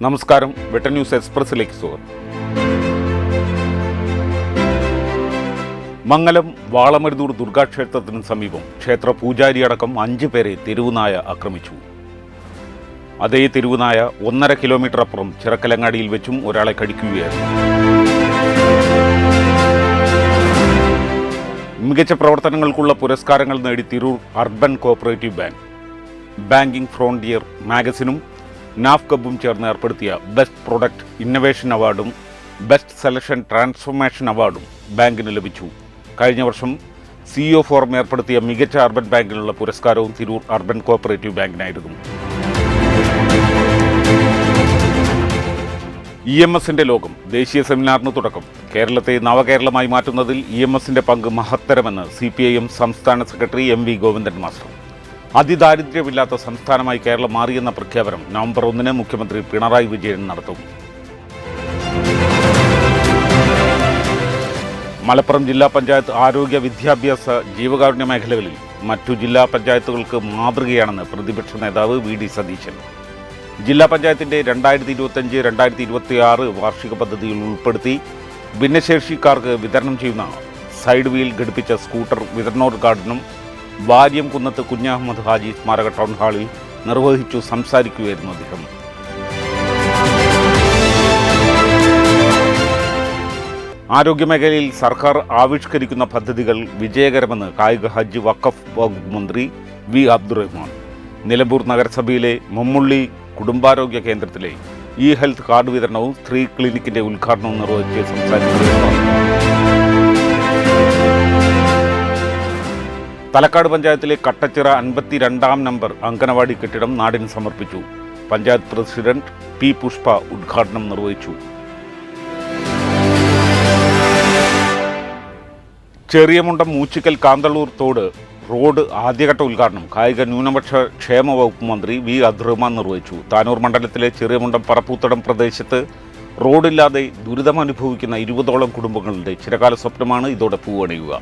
നമസ്കാരം. വെട്ട ന്യൂസ് എക്സ്പ്രസിലേക്ക് സ്വാഗതം. മംഗലം വാളമരുതൂർ ദുർഗാക്ഷേത്രത്തിന് സമീപം ക്ഷേത്ര പൂജാരിയടക്കം 5 പേരെ തെരുവുനായ ആക്രമിച്ചു. അതേ തെരുവുനായ 1.5 കിലോമീറ്റർ അപ്പുറം ചിറക്കലങ്ങാടിയിൽ വെച്ചും ഒരാളെ കടിക്കുകയായിരുന്നു. മികച്ച പ്രവർത്തനങ്ങൾക്കുള്ള പുരസ്കാരങ്ങൾ നേടി Tirur urban cooperative bank, banking frontier മാഗസിനും നാഫ്കബും ചേർന്ന് ഏർപ്പെടുത്തിയ ബെസ്റ്റ് പ്രൊഡക്റ്റ് ഇന്നൊവേഷൻ അവാർഡും ബെസ്റ്റ് സെലക്ഷൻ ട്രാൻസ്ഫോർമേഷൻ അവാർഡും ബാങ്കിന് ലഭിച്ചു. കഴിഞ്ഞ വർഷം CEO ഫോറം ഏർപ്പെടുത്തിയ മികച്ച അർബൻ ബാങ്കിനുള്ള പുരസ്കാരവും തിരൂർ അർബൻ കോഓപ്പറേറ്റീവ് ബാങ്കിനായിരുന്നു. EMSന്റെ ലോകം ദേശീയ സെമിനാറിന് തുടക്കം. കേരളത്തെ നവകേരളമായി മാറ്റുന്നതിൽ EMSന്റെ പങ്ക് മഹത്തരമെന്ന് CPIM സംസ്ഥാന സെക്രട്ടറി MV ഗോവിന്ദൻ മാസ്റ്റർ. അതിദാരിദ്ര്യമില്ലാത്ത സംസ്ഥാനമായി കേരളം മാറിയെന്ന പ്രഖ്യാപനം നവംബർ 1 മുഖ്യമന്ത്രി പിണറായി വിജയൻ നടത്തും. മലപ്പുറം ജില്ലാ പഞ്ചായത്ത് ആരോഗ്യ, വിദ്യാഭ്യാസ, ജീവകാരുണ്യ മേഖലകളിൽ മറ്റു ജില്ലാ പഞ്ചായത്തുകൾക്ക് മാതൃകയാണെന്ന് പ്രതിപക്ഷ നേതാവ് VD സതീശൻ. ജില്ലാ പഞ്ചായത്തിൻ്റെ 2025-2026 വാർഷിക പദ്ധതിയിൽ ഉൾപ്പെടുത്തി ഭിന്നശേഷിക്കാർക്ക് വിതരണം ചെയ്യുന്ന സൈഡ് വീൽ ഘടിപ്പിച്ച സ്കൂട്ടർ വിതരണോദ്ഘാടനം വാര്യം കുന്നത്ത് കുഞ്ഞഹമ്മദ് ഹാജി സ്മാരക ടൗൺ ഹാളിൽ നിർവഹിച്ചു സംസാരിക്കുകയായിരുന്നു അദ്ദേഹം. ആരോഗ്യമേഖലയിൽ സർക്കാർ ആവിഷ്കരിക്കുന്ന പദ്ധതികൾ വിജയകരമെന്ന് കായിക, ഹജ്ജ്, വഖഫ് വകുപ്പ് മന്ത്രി V അബ്ദുറഹ്മാൻ. നിലമ്പൂർ നഗരസഭയിലെ മുമ്മുള്ളി കുടുംബാരോഗ്യ കേന്ദ്രത്തിലെ ഹെൽത്ത് കാർഡ് വിതരണവും സ്ത്രീ ക്ലിനിക്കിന്റെ ഉദ്ഘാടനവും നിർവഹിച്ച് സംസാരിക്കുകയായിരുന്നു. തലക്കാട് പഞ്ചായത്തിലെ കട്ടച്ചിറ 52-ാം നമ്പർ അങ്കണവാടി കെട്ടിടം നാടിന് സമർപ്പിച്ചു. പഞ്ചായത്ത് പ്രസിഡന്റ് P പുഷ്പ ഉദ്ഘാടനം നിർവഹിച്ചു. ചെറിയമുണ്ടം മൂച്ചിക്കൽ കാന്തളൂർ തോട് റോഡ് ആദ്യഘട്ട ഉദ്ഘാടനം കായിക ന്യൂനപക്ഷ ക്ഷേമ വകുപ്പ് മന്ത്രി V അബ്ദുറഹ്മാൻ നിർവഹിച്ചു. താനൂർ മണ്ഡലത്തിലെ ചെറിയമുണ്ടം പറപ്പൂത്തടം പ്രദേശത്ത് റോഡില്ലാതെ ദുരിതമനുഭവിക്കുന്ന 20ഓളം കുടുംബങ്ങളുടെ ചിരകാല സ്വപ്നമാണ് ഇതോടെ പൂവണിയുക.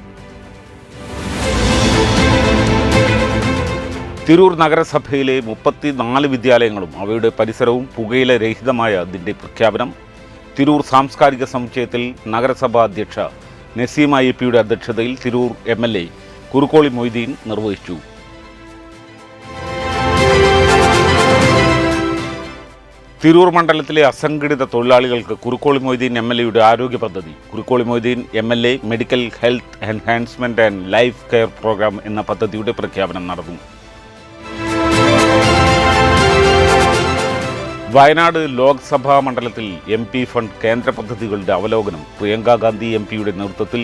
തിരൂർ നഗരസഭയിലെ 34 വിദ്യാലയങ്ങളും അവയുടെ പരിസരവും പുകയില രഹിതമായതിൻ്റെ പ്രഖ്യാപനം തിരൂർ സാംസ്കാരിക സമുച്ചയത്തിൽ നഗരസഭാ അധ്യക്ഷ നസീമ AP-യുടെ അധ്യക്ഷതയിൽ തിരൂർ MLA കുറുക്കോളി മൊയ്തീൻ നിർവഹിച്ചു. തിരൂർ മണ്ഡലത്തിലെ അസംഘടിത തൊഴിലാളികൾക്ക് കുറുക്കോളി മൊയ്തീൻ MLA-യുടെ ആരോഗ്യ പദ്ധതി. Kurukkoli Moideen MLA medical health enhancement and life care program എന്ന പദ്ധതിയുടെ പ്രഖ്യാപനം നടന്നു. വയനാട് ലോക്സഭാ മണ്ഡലത്തിൽ MP ഫണ്ട് കേന്ദ്ര പദ്ധതികളുടെ അവലോകനം പ്രിയങ്ക ഗാന്ധി MP-യുടെ നേതൃത്വത്തിൽ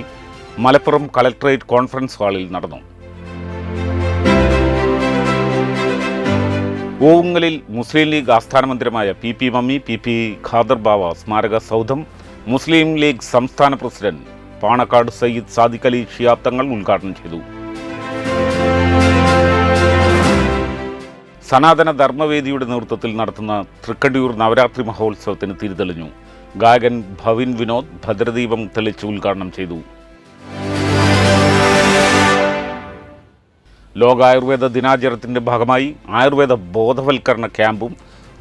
മലപ്പുറം കളക്ടറേറ്റ് കോൺഫറൻസ് ഹാളിൽ നടന്നു. ഓവുങ്ങലിൽ മുസ്ലിം ലീഗ് ആസ്ഥാന മന്ദിരമായ PP മമ്മി PP ഖാദർ ബാവ സ്മാരക സൗധം മുസ്ലിം ലീഗ് സംസ്ഥാന പ്രസിഡന്റ് പാണക്കാട് സയ്യിദ് സാദിഖ് അലി ശിഹാബ് തങ്ങൾ ഉദ്ഘാടനം ചെയ്തു. സനാതന ധർമ്മവേദിയുടെ നേതൃത്വത്തിൽ നടത്തുന്ന തൃക്കടിയൂർ നവരാത്രി മഹോത്സവത്തിന് തിരിതെളിഞ്ഞു. ഗായകൻ ഭവിൻ വിനോദ് ഭദ്രദീപം തെളിച്ച് ഉദ്ഘാടനം ചെയ്തു. ലോക ആയുർവേദ ദിനാചരണത്തിൻ്റെ ഭാഗമായി ആയുർവേദ ബോധവൽക്കരണ ക്യാമ്പും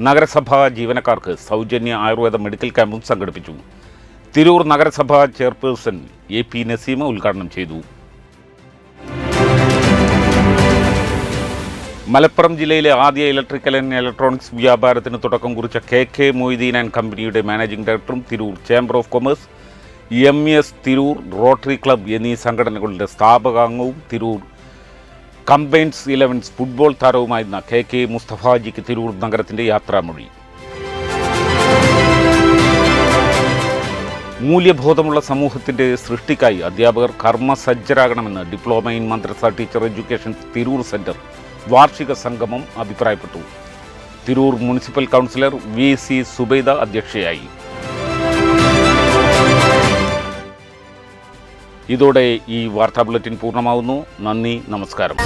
നഗരസഭാ ജീവനക്കാർക്ക് സൗജന്യ ആയുർവേദ മെഡിക്കൽ ക്യാമ്പും സംഘടിപ്പിച്ചു. തിരൂർ നഗരസഭാ ചെയർപേഴ്സൺ AP നസീമ ഉദ്ഘാടനം ചെയ്തു. മലപ്പുറം ജില്ലയിലെ ആദ്യ ഇലക്ട്രിക്കൽ ആൻഡ് ഇലക്ട്രോണിക്സ് വ്യാപാരത്തിന് തുടക്കം കുറിച്ച KK മൊയ്തീൻ ആൻഡ് കമ്പനിയുടെ മാനേജിംഗ് ഡയറക്ടറും Tirur chamber of commerce, MES Tirur, rotary club എന്നീ സംഘടനകളുടെ സ്ഥാപകാംഗവും തിരൂർ കമ്പൈൻസ് 11 ഫുട്ബോൾ താരവുമായിരുന്ന KK മുസ്തഫാജിക്ക് തിരൂർ നഗരത്തിൻ്റെ യാത്രാമൊഴി. മൂല്യബോധമുള്ള സമൂഹത്തിൻ്റെ സൃഷ്ടിക്കായി അധ്യാപകർ കർമ്മസജ്ജരാകണമെന്ന് ഡിപ്ലോമ ഇൻ മദ്രസ ടീച്ചർ എഡ്യൂക്കേഷൻ തിരൂർ സെൻറ്റർ വാർഷിക സംഗമം അഭിപ്രായപ്പെട്ടു. Tirur municipal councillor VC Subaida അധ്യക്ഷയായി. ഇതോടെ ഈ വാർത്താ ബുള്ളറ്റിൻ പൂർണ്ണമാവുന്നു. നന്ദി, നമസ്കാരം.